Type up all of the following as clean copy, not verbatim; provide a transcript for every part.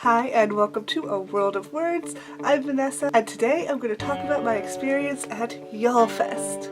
Hi and welcome to A World of Words. I'm Vanessa and today I'm going to talk about my experience at YALLFest.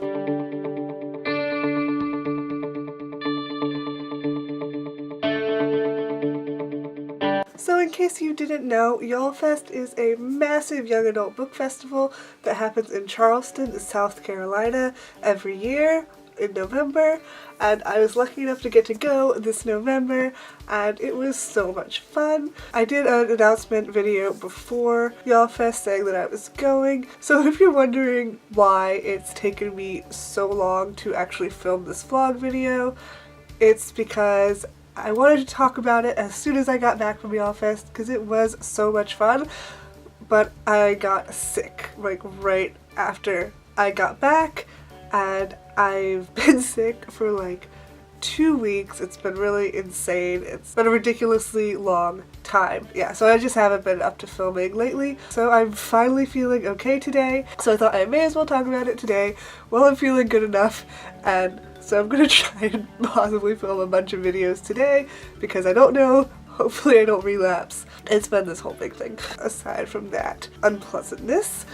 So in case you didn't know, YALLFest is a massive young adult book festival that happens in Charleston, South Carolina every year in November, and I was lucky enough to get to go this November and it was so much fun. I did an announcement video before YALLFest saying that I was going, so if you're wondering why it's taken me so long to actually film this vlog video, it's because I wanted to talk about it as soon as I got back from YALLFest because it was so much fun, but I got sick like right after I got back and I've been sick for like 2 weeks. It's been really insane. It's been a ridiculously long time. Yeah, so I just haven't been up to filming lately. So I'm finally feeling okay today. So I thought I may as well talk about it today while I'm feeling good enough. And so I'm gonna try and possibly film a bunch of videos today because I don't know. Hopefully I don't relapse. It's been this whole big thing. Aside from that unpleasantness,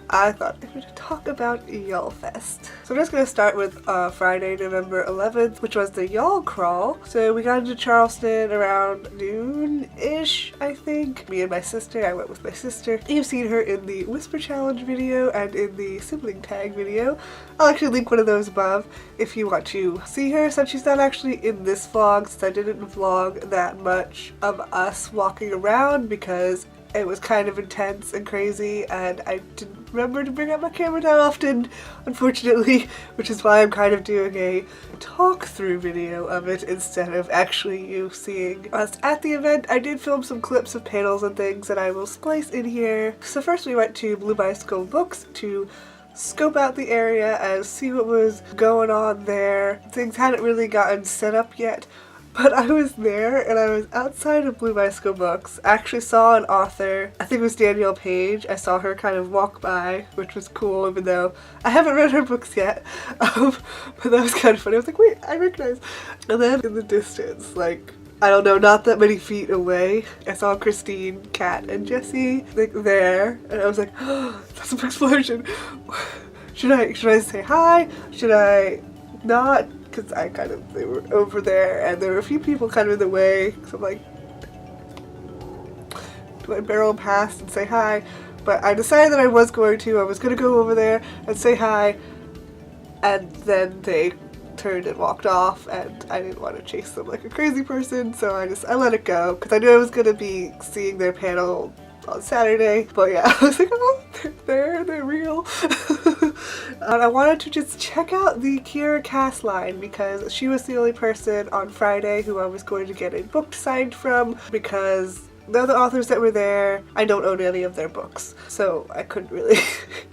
I thought I would talk about YALLFest. So I'm just going to start with Friday, November 11th, which was the YALLCrawl. So we got into Charleston around noon-ish, I think. Me and my sister, I went with my sister. You've seen her in the Whisper Challenge video and in the Sibling Tag video. I'll actually link one of those above if you want to see her, since she's not actually in this vlog, since I didn't vlog that much of us walking around because it was kind of intense and crazy and I didn't remember to bring out my camera that often, unfortunately, which is why I'm kind of doing a talk-through video of it instead of actually you seeing us at the event. I did film some clips of panels and things that I will splice in here. So first we went to Blue Bicycle Books to scope out the area and see what was going on there. Things hadn't really gotten set up yet. But I was there and I was outside of Blue Bicycle Books. I actually saw an author, I think it was Danielle Page. I saw her kind of walk by, which was cool even though I haven't read her books yet. But that was kind of funny. I was like, wait, I recognize. And then in the distance, like, I don't know, not that many feet away, I saw Christine, Kat, and Jessie like there. And I was like, oh, that's an explosion. Should I say hi? Should I not? Because they were over there and there were a few people kind of in the way, so I'm like, do I barrel past and say hi? But I decided that I was going to go over there and say hi, and then they turned and walked off and I didn't want to chase them like a crazy person, so I let it go because I knew I was going to be seeing their panel on Saturday. But yeah, I was like, oh, they're real. And I wanted to just check out the Kiera Cass line because she was the only person on Friday who I was going to get a book signed from, because the other authors that were there, I don't own any of their books, so I couldn't really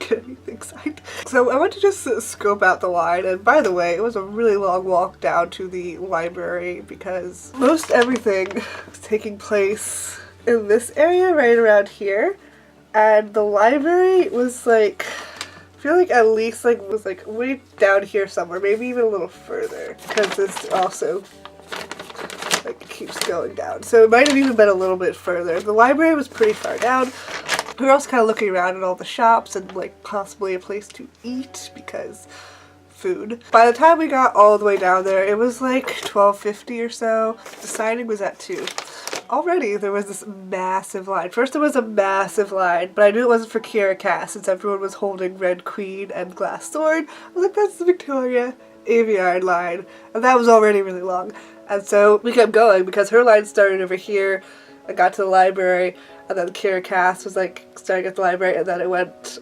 get anything signed. So I went to just scope out the line, and by the way, it was a really long walk down to the library because most everything was taking place in this area right around here, and the library was like, I feel like at least like was like way down here somewhere, maybe even a little further, because this also like keeps going down, so it might have even been a little bit further. The library was pretty far down. We were also kind of looking around at all the shops and like possibly a place to eat because food. By the time we got all the way down there, it was like 12:50 or so. The signing was at 2. Already there was this massive line. First it was a massive line, but I knew it wasn't for Kiera Cass since everyone was holding Red Queen and Glass Sword. I was like, that's the Victoria Aviard line, and that was already really long. And so we kept going because her line started over here and got to the library, and then Kiera Cass was like starting at the library, and then it went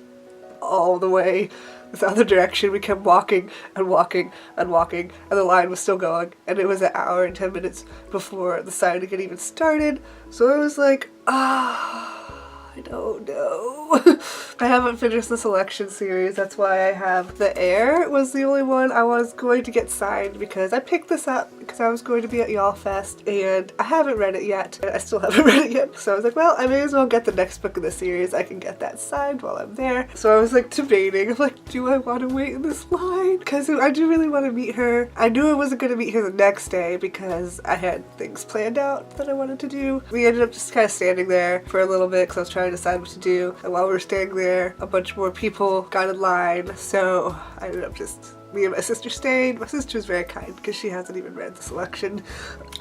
all the way this other direction. We kept walking and walking and walking, and the line was still going, and it was an hour and 10 minutes before the signing had even started. So I was like, I don't know. I haven't finished the selection series. That's why I have The Air was the only one I was going to get signed because I picked this up because I was going to be at YALLFest and I haven't read it yet. I still haven't read it yet. So I was like, well, I may as well get the next book in the series. I can get that signed while I'm there. So I was like debating. I'm like, do I want to wait in this line? Because I do really want to meet her. I knew I wasn't going to meet her the next day because I had things planned out that I wanted to do. We ended up just kind of standing there for a little bit because I was trying to decide what to do. And while we were standing there, a bunch more people got in line. So I ended up just, me and my sister stayed. My sister was very kind because she hasn't even read the selection.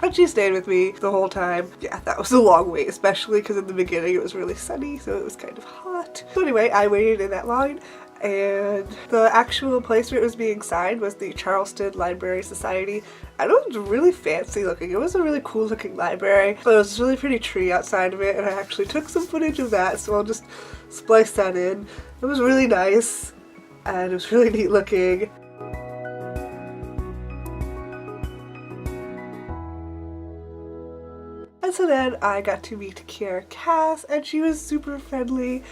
And she stayed with me the whole time. Yeah, that was a long wait, especially because in the beginning it was really sunny, so it was kind of hot. So anyway, I waited in that line. And the actual place where it was being signed was the Charleston Library Society, and it was really fancy looking. It was a really cool looking library, but it was a really pretty tree outside of it, and I actually took some footage of that, so I'll just splice that in. It was really nice, and it was really neat looking. And so then I got to meet Kiera Cass, and she was super friendly.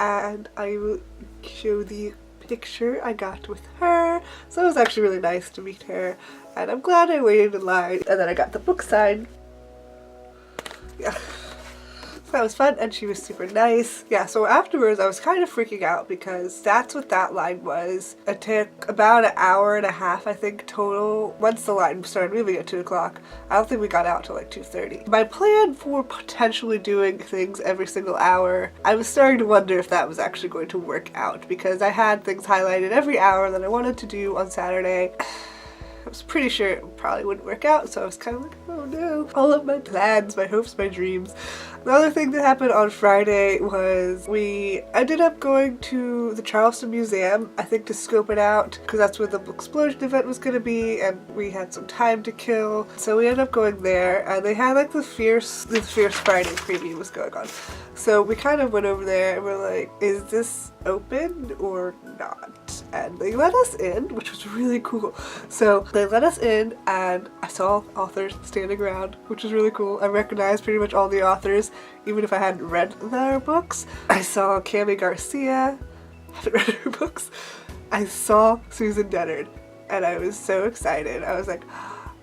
And I will show the picture I got with her. So it was actually really nice to meet her, and I'm glad I waited in line. And then I got the book signed. Yeah. That was fun, and she was super nice. Yeah, so afterwards I was kind of freaking out because that's what that line was. It took about an hour and a half, I think, total. Once the line started moving at 2 o'clock, I don't think we got out till like 2:30. My plan for potentially doing things every single hour, I was starting to wonder if that was actually going to work out because I had things highlighted every hour that I wanted to do on Saturday. I was pretty sure it probably wouldn't work out, so I was kind of like, oh no. All of my plans, my hopes, my dreams. The other thing that happened on Friday was we ended up going to the Charleston Museum, I think to scope it out, because that's where the book explosion event was going to be, and we had some time to kill. So we ended up going there, and they had like the Fierce Friday preview was going on. So we kind of went over there and we're like, is this open or not? And they let us in, which was really cool. So they let us in, and I saw authors standing around, which was really cool. I recognized pretty much all the authors, even if I hadn't read their books. I saw Cami Garcia, I haven't read her books. I saw Susan Dennard, and I was so excited. I was like,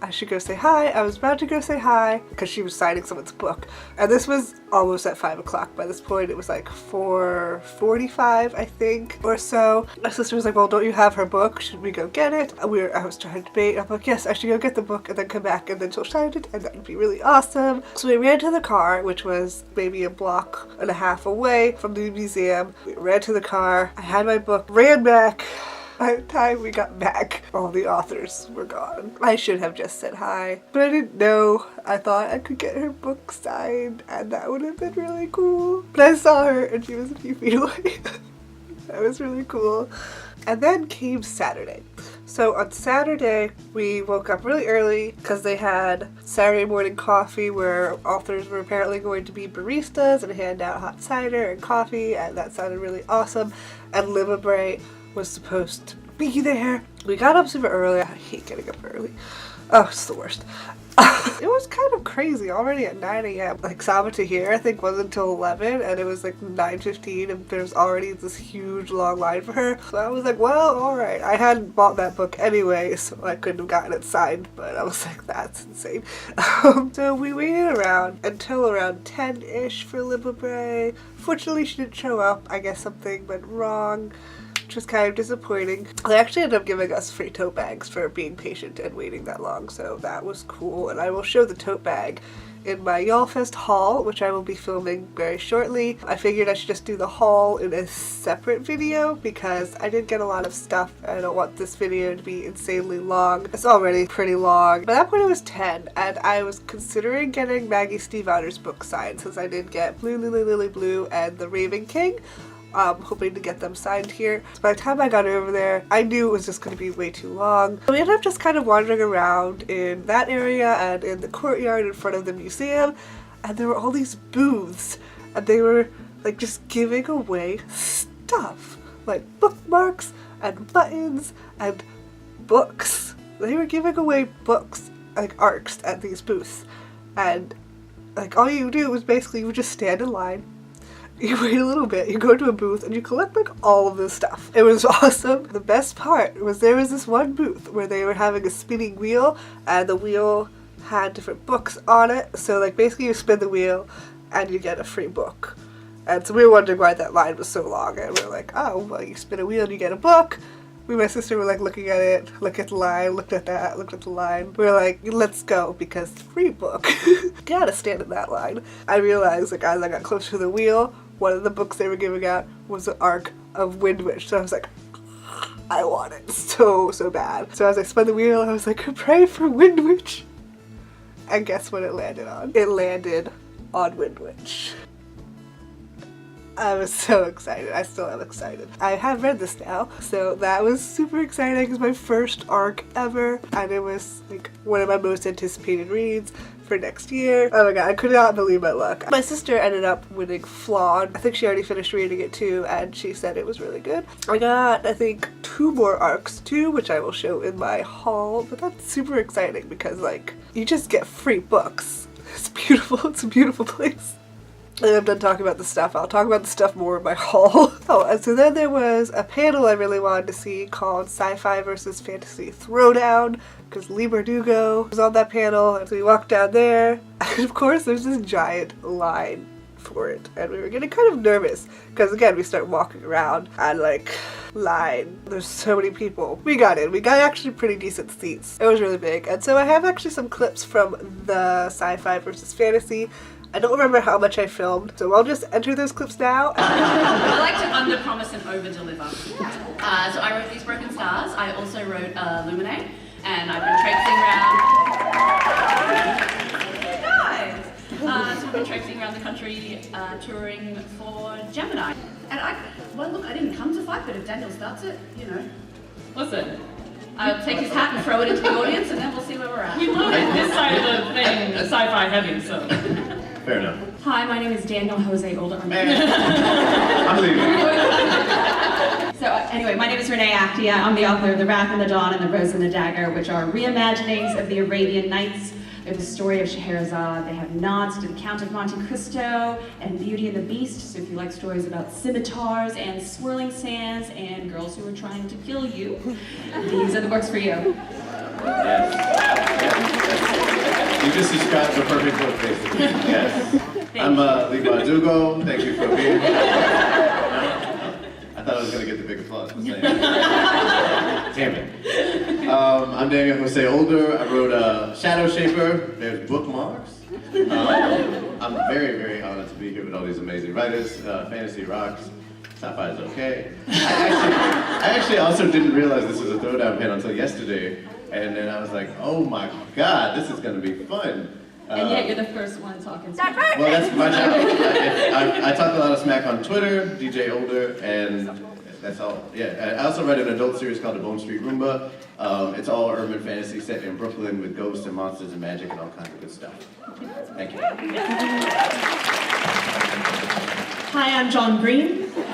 I should go say hi. I was about to go say hi because she was signing someone's book. And this was almost at 5 o'clock. By this point, it was like 4:45, I think, or so. My sister was like, well, don't you have her book? Should we go get it? I was trying to debate. I'm like, yes, I should go get the book and then come back and then she'll sign it, and that would be really awesome. So we ran to the car, which was maybe a block and a half away from the museum. We ran to the car. I had my book, ran back. By the time we got back, all the authors were gone. I should have just said hi, but I didn't know. I thought I could get her book signed, and that would have been really cool. But I saw her, and she was a few feet away. That was really cool. And then came Saturday. So on Saturday, we woke up really early because they had Saturday morning coffee where authors were apparently going to be baristas and hand out hot cider and coffee, and that sounded really awesome. And Liverbright was supposed to be there. We got up super early. I hate getting up early. Oh, it's the worst. It was kind of crazy already at 9 a.m. Like Sabbath here, I think wasn't until 11, and it was like 9:15, and there's already this huge long line for her. So I was like, well, alright. I hadn't bought that book anyway, so I couldn't have gotten it signed, but I was like, that's insane. So we waited around until around 10-ish for Liverbright. Fortunately, she didn't show up. I guess something went wrong, which was kind of disappointing. They actually ended up giving us free tote bags for being patient and waiting that long, so that was cool. And I will show the tote bag in my YALLFest haul, which I will be filming very shortly. I figured I should just do the haul in a separate video because I didn't get a lot of stuff. I don't want this video to be insanely long. It's already pretty long. By that point it was 10, and I was considering getting Maggie Stiefvater's book signed since I did get Blue Lily Lily Blue and The Raven King. Hoping to get them signed here. So by the time I got over there, I knew it was just going to be way too long. So we ended up just kind of wandering around in that area and in the courtyard in front of the museum, and there were all these booths, and they were like just giving away stuff, like bookmarks and buttons and books. They were giving away books, like ARCs, at these booths, and like all you do was basically you would just stand in line. You wait a little bit, you go to a booth, and you collect like all of this stuff. It was awesome. The best part was there was this one booth where they were having a spinning wheel, and the wheel had different books on it. So like basically you spin the wheel and you get a free book. And so we were wondering why that line was so long, and we were like, oh, well, you spin a wheel and you get a book. Me and my sister were like looking at it, looked at the line, looked at that, looked at the line. We were like, let's go, because free book. Gotta stand in that line. I realized like as I got closer to the wheel, one of the books they were giving out was the Arc of Windwitch. So I was like, I want it so bad. So as I spun the wheel, I was like, pray for Windwitch. And guess what it landed on? It landed on Windwitch. I was so excited. I still am excited. I have read this now, so that was super exciting. It was my first ARC ever, and it was like one of my most anticipated reads for next year. Oh my god, I could not believe my luck. My sister ended up winning Flawed. I think she already finished reading it too, and she said it was really good. I got, I think, 2 more ARCs too, which I will show in my haul, but that's super exciting because like, you just get free books. It's beautiful. It's a beautiful place. And I'm done talking about the stuff. I'll talk about the stuff more in my haul. Oh, and so then there was a panel I really wanted to see called Sci-Fi versus Fantasy Throwdown, because Lee Bardugo was on that panel, and so we walked down there, and of course there's this giant line for it, and we were getting kind of nervous, because again, we start walking around, and like, line, there's so many people. We got in. We got actually pretty decent seats. It was really big, and so I have actually some clips from the Sci-Fi versus Fantasy. I don't remember how much I filmed, so I'll just enter those clips now. I like to under-promise and over-deliver. So I wrote These Broken Stars. I also wrote Lumine, and I've been traipsing around. So I've been traipsing around the country touring for Gemini. And well, look, I didn't come to fight, but if Daniel starts it, you know. Listen. I'll take his hat and throw it into the audience, and then we'll see where we're at. We loaded this side of the thing sci-fi heavy, so. Fair enough. Hi, my name is Daniel Jose Older. I'm leaving. So anyway, my name is Renee Actia. I'm the author of The Wrath and the Dawn and The Rose and the Dagger, which are reimaginings of the Arabian Nights. They're the story of Scheherazade. They have nods to the Count of Monte Cristo and Beauty and the Beast. So if you like stories about scimitars and swirling sands and girls who are trying to kill you, these are the books for you. Yes. You just described the perfect book, basically. Yes. I'm Lee Bardugo. Thank you for being here. I thought I was going to get the big applause. Damn it. I'm Daniel Jose Older. I wrote Shadow Shaper. There's bookmarks. I'm very honored to be here with all these amazing writers. Fantasy rocks. Sci-fi is okay. I actually also didn't realize this was a throwdown panel until yesterday. And then I was like, oh my god, this is going to be fun. And yet you're the first one talking smack. Well, that's my job. I talk a lot of smack on Twitter, DJ Older, and that's all. Yeah, I also write an adult series called The Bone Street Roomba. It's all urban fantasy set in Brooklyn with ghosts and monsters and magic and all kinds of good stuff. Thank you. Hi, I'm John Green. I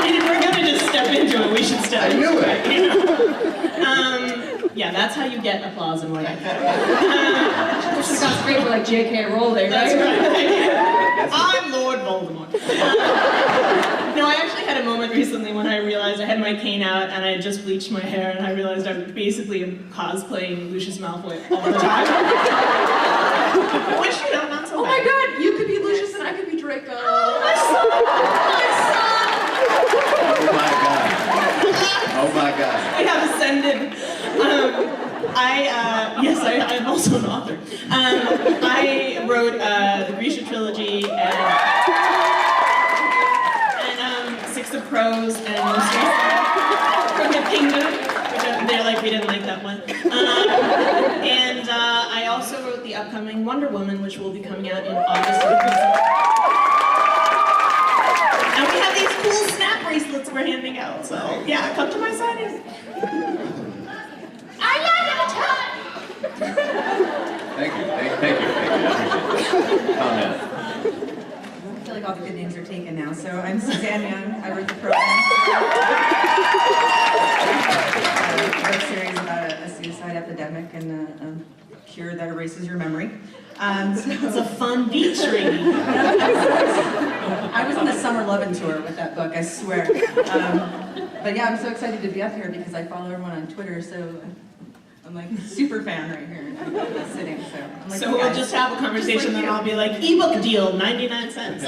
mean, if we're gonna just step into it, we should step into it. I knew it! Yeah, that's how you get applause in YALLFest. Which sounds great for like J.K. Rowling, right? That's right. I'm Lord Voldemort. No, I actually had a moment recently when I realized I had my cane out and I had just bleached my hair and I realized I basically am cosplaying Lucius Malfoy all the time. Which, you know, not so bad. Oh my god, you could be Lucius and I could be Draco. Oh, my son! My son! Oh my god. Oh my god. I have ascended. Yes, I'm also an author. I wrote the Grisha trilogy and Six of Crows and most from the Kingdom, which they're like, we didn't like that one. And I also wrote the upcoming Wonder Woman, which will be coming out in August. And we have these cool snap bracelets we're handing out, so yeah, come to my sightings. I love it! Thank you. I appreciate it. Calm down. I feel like all the good names are taken now. So I'm Suzanne Young. I wrote the program. A book series about a suicide epidemic in cure that erases your memory. It's a fun beach read. I was on a summer lovin' tour with that book, I swear. But yeah, I'm so excited to be up here because I follow everyone on Twitter, so I'm like a super fan right here sitting. So I'm like, So hey, we'll guys. just have a conversation, Just like then you. I'll be like, ebook deal, 99 cents.